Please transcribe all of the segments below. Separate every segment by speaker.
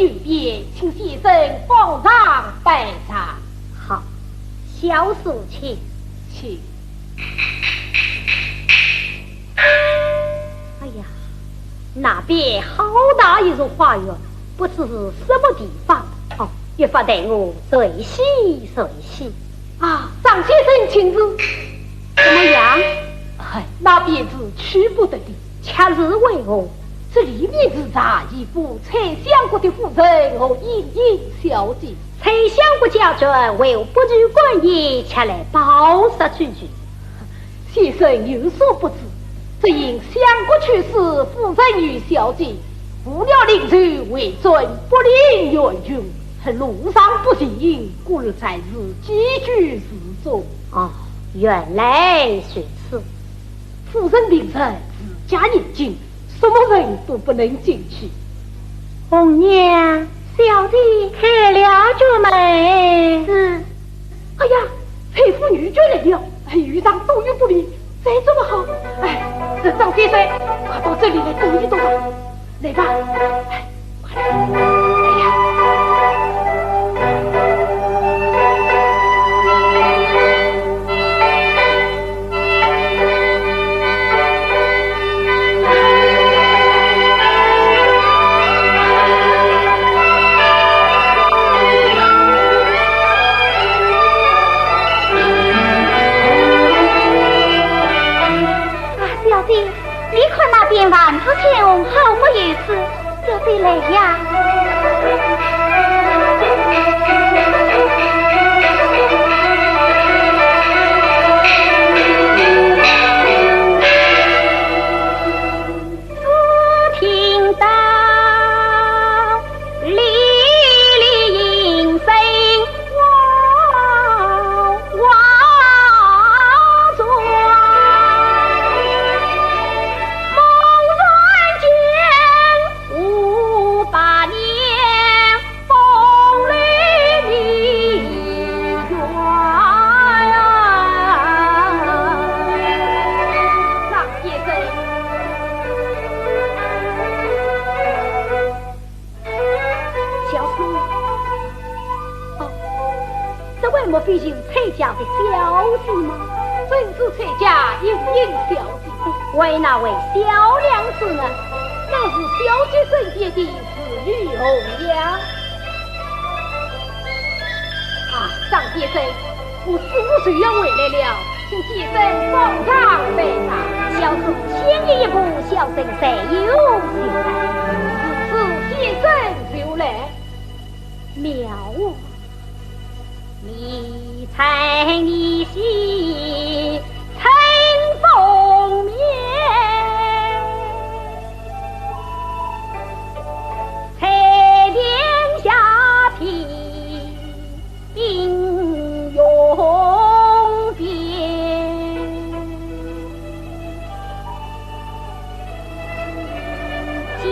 Speaker 1: 预备，请先生奉上拜茶。
Speaker 2: 好，小素请。
Speaker 1: 请。
Speaker 2: 哎呀，那边好大一座花园，不知是什么地方。哦，越发待我随喜随喜。
Speaker 1: 啊，张先生请入。
Speaker 2: 怎么样？
Speaker 1: 哎，那便是去不得的。
Speaker 2: 恰是为何？
Speaker 1: 这里面之茶一副蔡相国的夫人和莺莺小姐。
Speaker 2: 蔡相国家眷为我不拘官业，前来报杀居居。
Speaker 1: 先生有所不知，只因相国去世，夫人与小姐不料领去为尊不领远军，路上不行，故而才是寄居之中。
Speaker 2: 哦，原来是此。
Speaker 1: 夫人平生自家严禁，什么人都不能进去。
Speaker 2: 红娘，小弟开了这门。
Speaker 1: 是。哎呀，佩服女眷来了，遇上多余不理，再这么好。哎，张先生，快到这里来动一动吧。来吧，哎，快来。哎呀。
Speaker 2: 边万福千红，好不如此，小弟来呀。只听到哩哩应声哇哇转。莫非是蔡家的小姐吗？
Speaker 1: 正是蔡家莺莺小姐。
Speaker 2: 为哪位小娘子呢？
Speaker 1: 那是小姐身边的子女红娘。啊，张先生，我15岁要回来了，请先生奉上拜茶。
Speaker 2: 小主先一步，小生谁有心来？
Speaker 1: 此先生就来。
Speaker 2: 妙啊！你猜你心乘风眠，彩莲下品英勇变，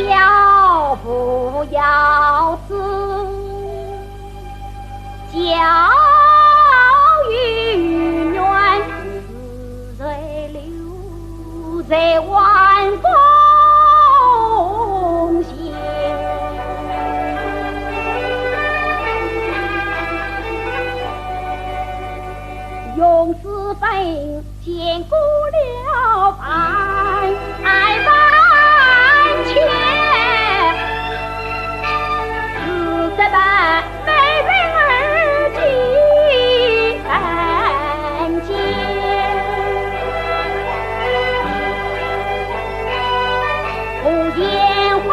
Speaker 2: 教不要死，教与愿似水流在晚风间，用资本兼顾了爱万千，是这般美人儿几番见，红颜花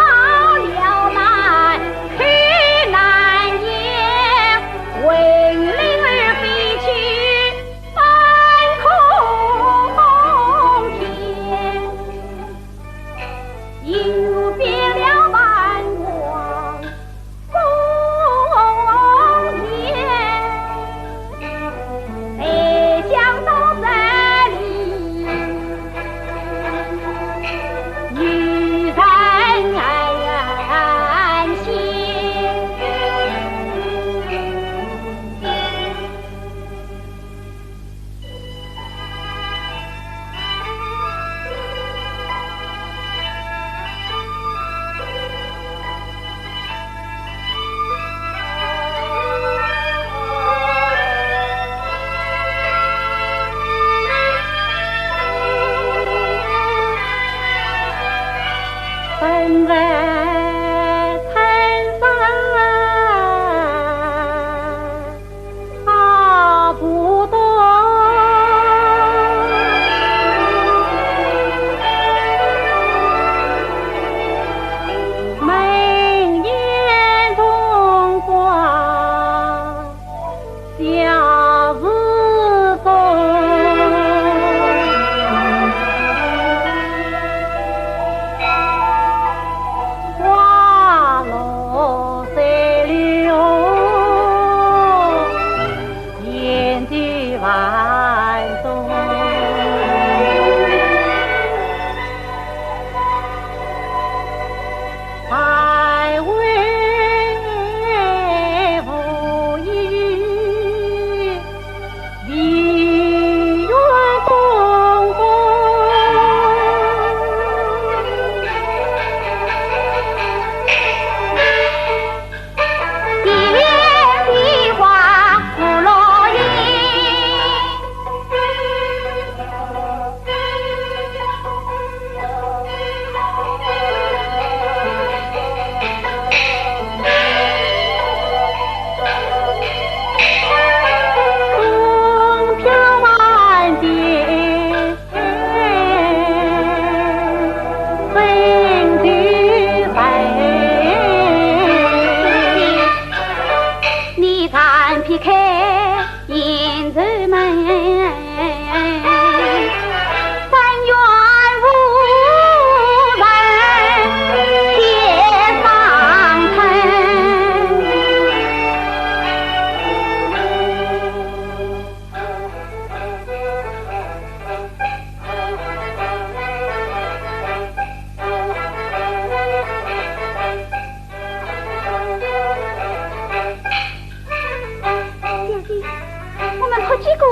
Speaker 2: 了难去难言，为灵儿飞去半空。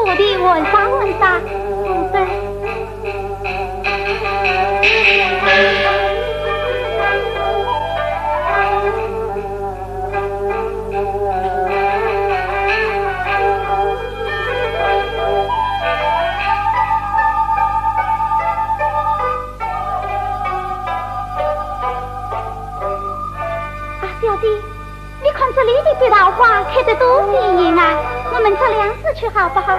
Speaker 2: 我的问啥问啥，夫人。
Speaker 3: 小弟，你看这里的白桃花开得多鲜艳啊！我们这两次去好不好？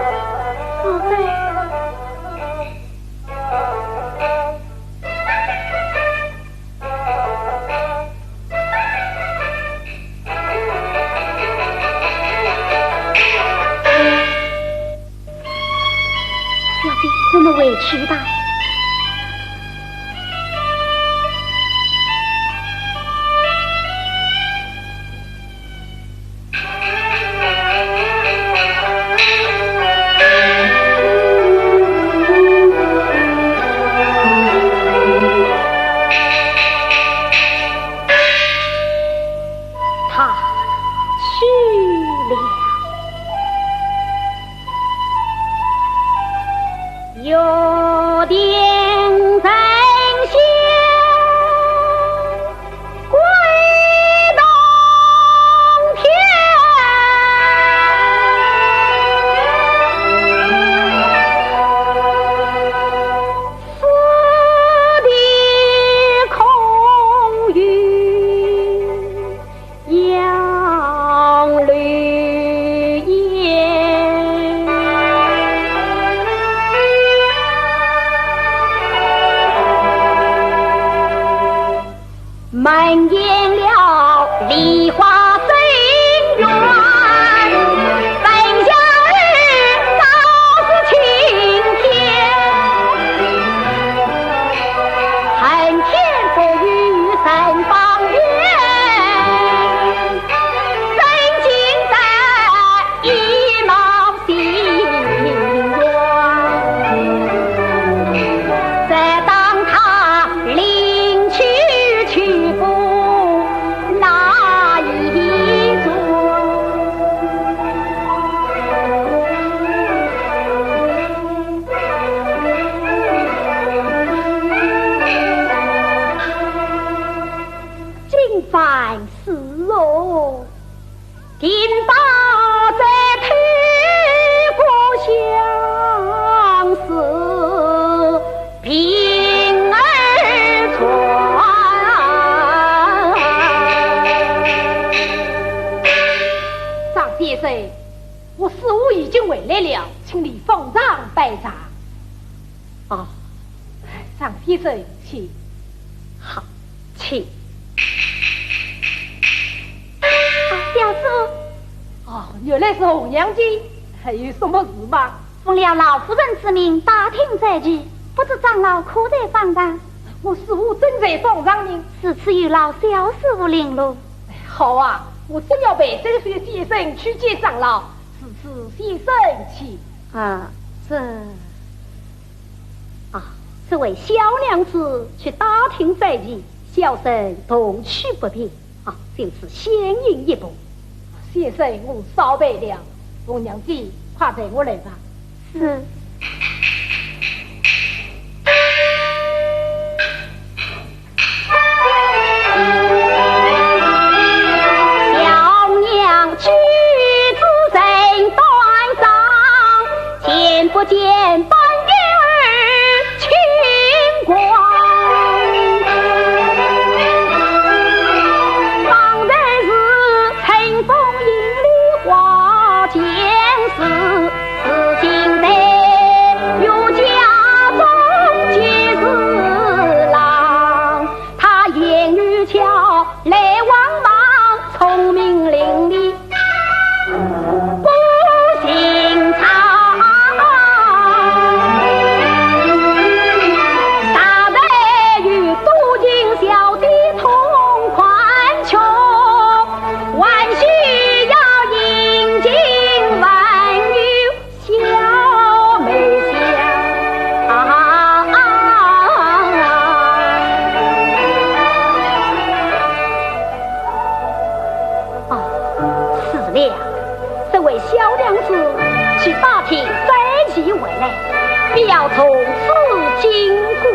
Speaker 2: 是的。
Speaker 3: 小弟，这么委屈吧？
Speaker 2: 满眼了梨花深院，本想日早是晴天，恨天不与三方圆，真情在一毛心愿，再当他领去去不那一座，今番是哦，定把这推故乡事平儿传。
Speaker 1: 张先生，我师傅已经回来了，请你奉上拜茶。
Speaker 2: 哦，
Speaker 1: 张先生，请。
Speaker 2: 好，请。
Speaker 3: 小叔，
Speaker 1: 哦，原来是红娘姐，还有什么事吗？
Speaker 3: 奉了老夫人之命，打听在即，不知长老可在房上？
Speaker 1: 我师傅正在房上呢。
Speaker 3: 此次有劳小师傅领路。
Speaker 1: 好啊，我正要陪这些先生去见长老，此次先生请。
Speaker 2: 这位小娘子去打听在即，小生同去不便啊，就此先引一步。
Speaker 1: 先生，我稍备了，红娘姐，快陪我来吧。
Speaker 3: 是。
Speaker 2: 小娘举止身端庄，见不见半月儿清光？当然是乘风引绿花前世，此今在有家中皆是郎，他言语巧，来往忙，聪明伶俐，不姓常。大概与都京小弟同宽穷，万需要引进万语小美香。是了，这位小娘子去打听起回来，必要从此经过。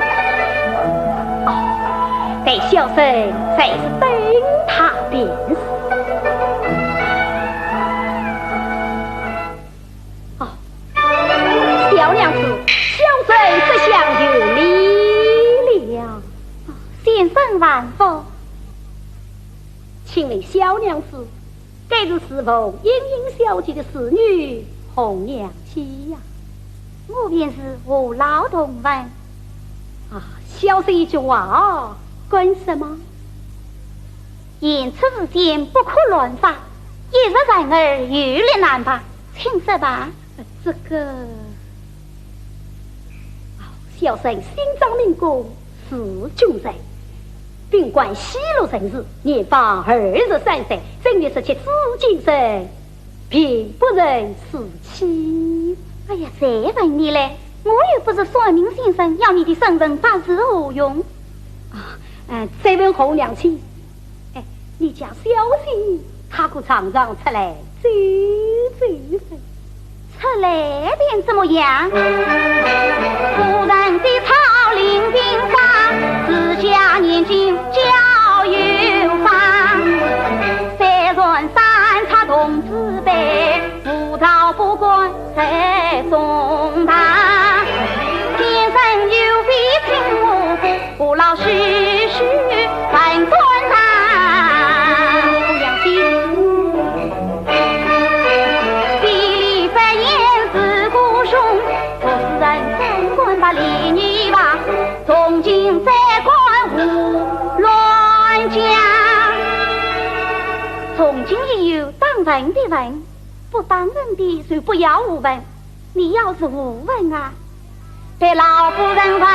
Speaker 2: 待小生才是等他便是。小娘子，小生只想有礼了。
Speaker 3: 先生万福。
Speaker 2: 请问小娘子，该是侍奉莺莺小姐的侍女红娘妻呀？
Speaker 3: 我便是无老同文。
Speaker 2: 小生一句话干什么？
Speaker 3: 言出之间不可乱发，一日然而有力难拔，请说吧。
Speaker 2: 这个，小生心脏明公是君人，并管西路人士，年方23岁，正月17紫禁城，并不忍死妻。
Speaker 3: 哎呀，再问你嘞，我又不是算命先生，要你的身份发是何用？
Speaker 2: 再问红娘亲，你家小心，他可常常出来走走走。
Speaker 3: 出来便怎么样？夫人的草林冰上，自家年轻交有方。三船三叉同自备，葡萄不管在中堂。先生有必听我，不老实实反转堂。
Speaker 2: 红娘亲。
Speaker 3: 李女吧，从今再管无乱讲。从今以后，当人的问，不当人的就不要无问。你要是无问啊，被老夫人问死，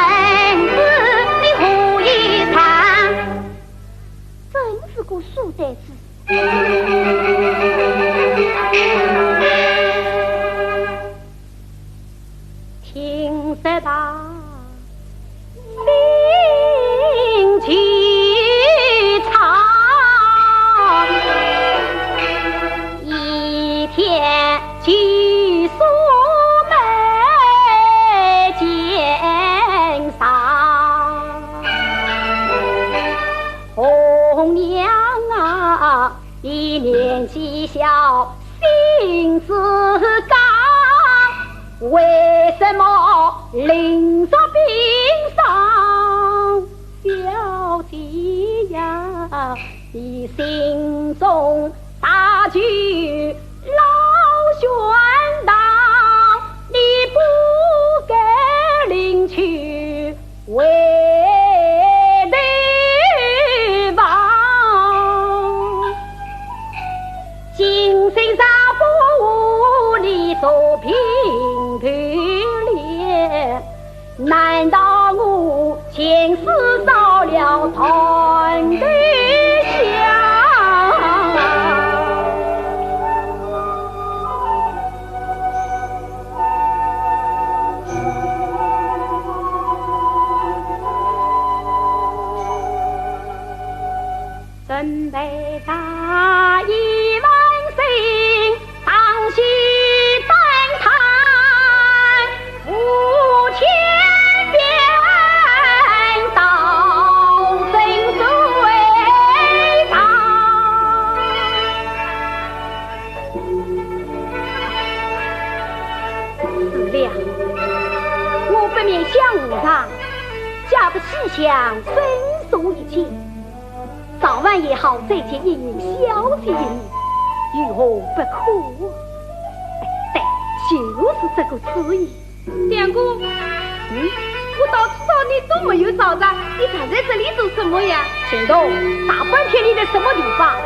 Speaker 3: 你胡一场，真是个书呆子。
Speaker 2: 听说吧，灵气长，一天去苏梅见上，红娘啊，你年纪小，心思刚。为什么临着病上，小姐呀，你心中大局老悬荡，你不该领去为对方，精神上不你所凭难道我前世造了团对象？准备打1万岁，当许登堂。我不免相无常，家不细想，深诉一情。早晚也好，再见一云，消息一面，如何不可？对，就是这个主意。
Speaker 1: 相公，我到处找你都没有找着，你站在这里做什么呀？
Speaker 2: 行动，大半天你在什么地方？